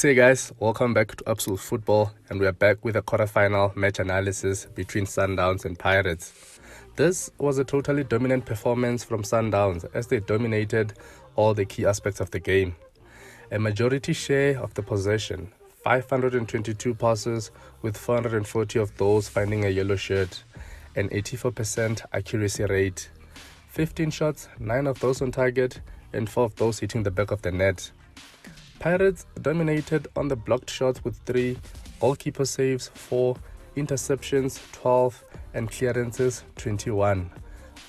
Hey guys, welcome back to Absolute Football, and we are back with a quarterfinal match analysis between Sundowns and Pirates. This was a totally dominant performance from Sundowns as they dominated all the key aspects of the game. A majority share of the possession, 522 passes with 440 of those finding a yellow shirt, an 84% accuracy rate, 15 shots, 9 of those on target, and 4 of those hitting the back of the net. Pirates dominated on the blocked shots with 3, goalkeeper saves 4, interceptions 12, and clearances 21.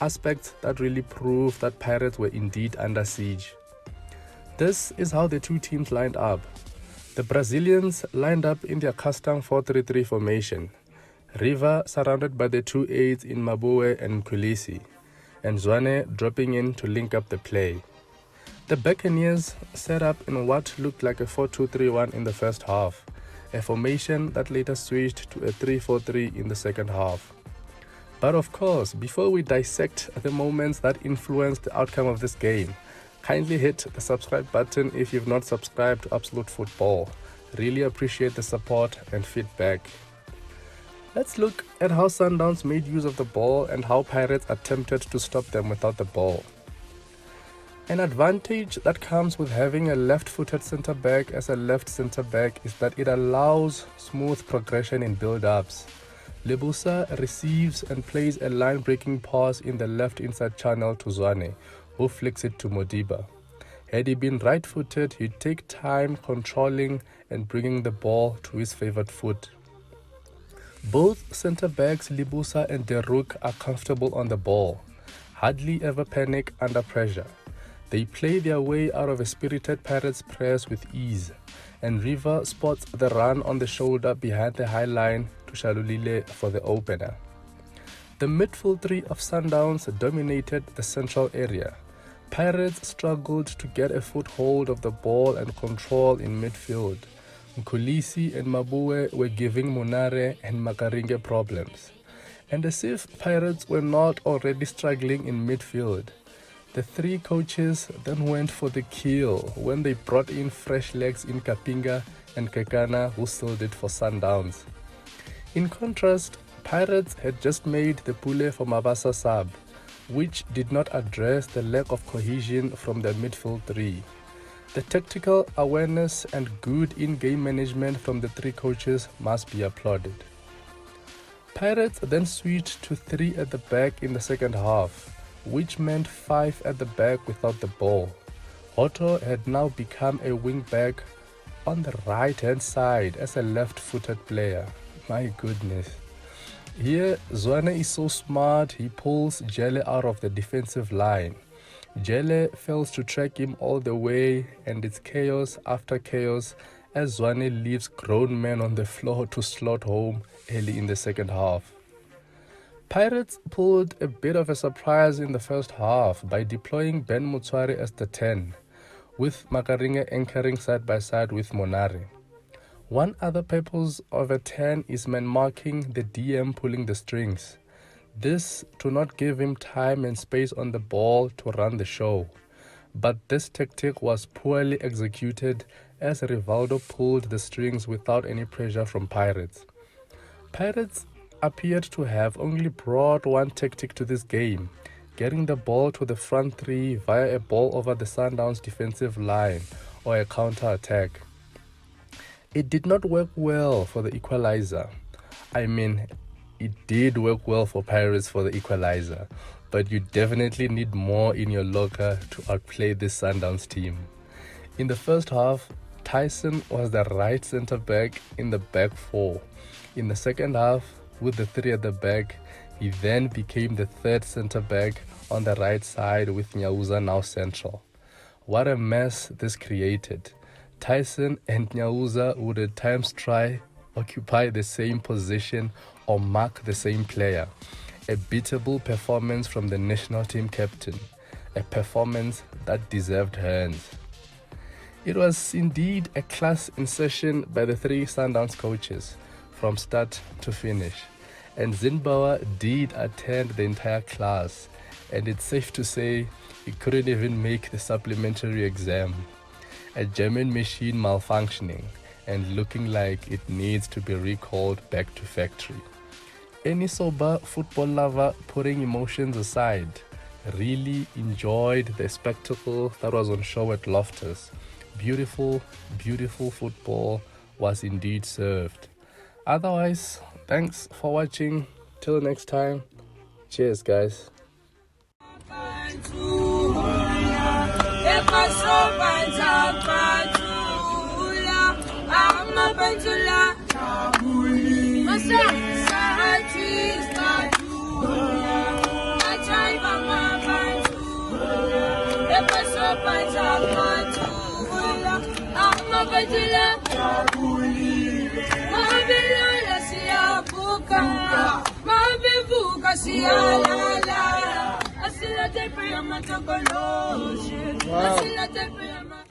Aspects that really prove that Pirates were indeed under siege. This is how the two teams lined up. The Brazilians lined up in their custom 4-3-3 formation. Riva surrounded by the two aides in Mabue and Kulisi, and Zwane dropping in to link up the play. The Buccaneers set up in what looked like a 4-2-3-1 in the first half, a formation that later switched to a 3-4-3 in the second half. But of course, before we dissect the moments that influenced the outcome of this game, kindly hit the subscribe button if you've not subscribed to Absolute Football. Really appreciate the support and feedback. Let's look at how Sundowns made use of the ball and how Pirates attempted to stop them without the ball. An advantage that comes with having a left-footed centre-back as a left centre-back is that it allows smooth progression in build-ups. Lebusa receives and plays a line-breaking pass in the left inside channel to Zwane, who flicks it to Modiba. Had he been right-footed, he'd take time controlling and bringing the ball to his favoured foot. Both centre-backs, Lebusa and Deruk, are comfortable on the ball, hardly ever panic under pressure. They play their way out of a spirited Pirates press with ease, and Riva spots the run on the shoulder behind the high line to Shalulile for the opener. The midfield three of Sundowns dominated the central area. Pirates struggled to get a foothold of the ball and control in midfield. Nkulisi and Mabue were giving Munare and Makaringe problems. And as if Pirates were not already struggling in midfield, the three coaches then went for the kill when they brought in fresh legs in Kapinga and Kekana, who sealed it for Sundowns. In contrast, Pirates had just made the Pule for Mabasa sub, which did not address the lack of cohesion from the midfield three. The tactical awareness and good in-game management from the three coaches must be applauded. Pirates then switched to 3 at the back in the second half, which meant 5 at the back without the ball. Otto had now become a wing-back on the right-hand side as a left-footed player. My goodness. Here, Zwane is so smart, he pulls Jelle out of the defensive line. Jelle fails to track him all the way, and it's chaos after chaos as Zwane leaves grown men on the floor to slot home early in the second half. Pirates pulled a bit of a surprise in the first half by deploying Ben Mutswari as the 10, with Makaringa anchoring side by side with Monare. One other purpose of a 10 is man marking, the DM pulling the strings. This to not give him time and space on the ball to run the show. But this tactic was poorly executed as Rivaldo pulled the strings without any pressure from Pirates. Pirates appeared to have only brought one tactic to this game, getting the ball to the front three via a ball over the Sundowns defensive line or a counter-attack. It did not work well for the equalizer. I mean, it did work well for Pirates for the equalizer, but you definitely need more in your locker to outplay this Sundowns team. In the first half, Tyson was the right centre-back in the back 4. In the second half, with the 3 at the back, he then became the third centre-back on the right side with Nyauza now central. What a mess this created. Tyson and Nyauza would at times try occupy the same position or mark the same player. A beatable performance from the national team captain. A performance that deserved hands. It was indeed a class insertion by the 3 Sundowns coaches, from start to finish. And Zimbabwe did attend the entire class, and it's safe to say he couldn't even make the supplementary exam. A German machine malfunctioning, and looking like it needs to be recalled back to factory. Any sober football lover, putting emotions aside, really enjoyed the spectacle that was on show at Loftus. Beautiful, beautiful football was indeed served. Otherwise, thanks for watching. Till next time. Cheers, guys. Wow.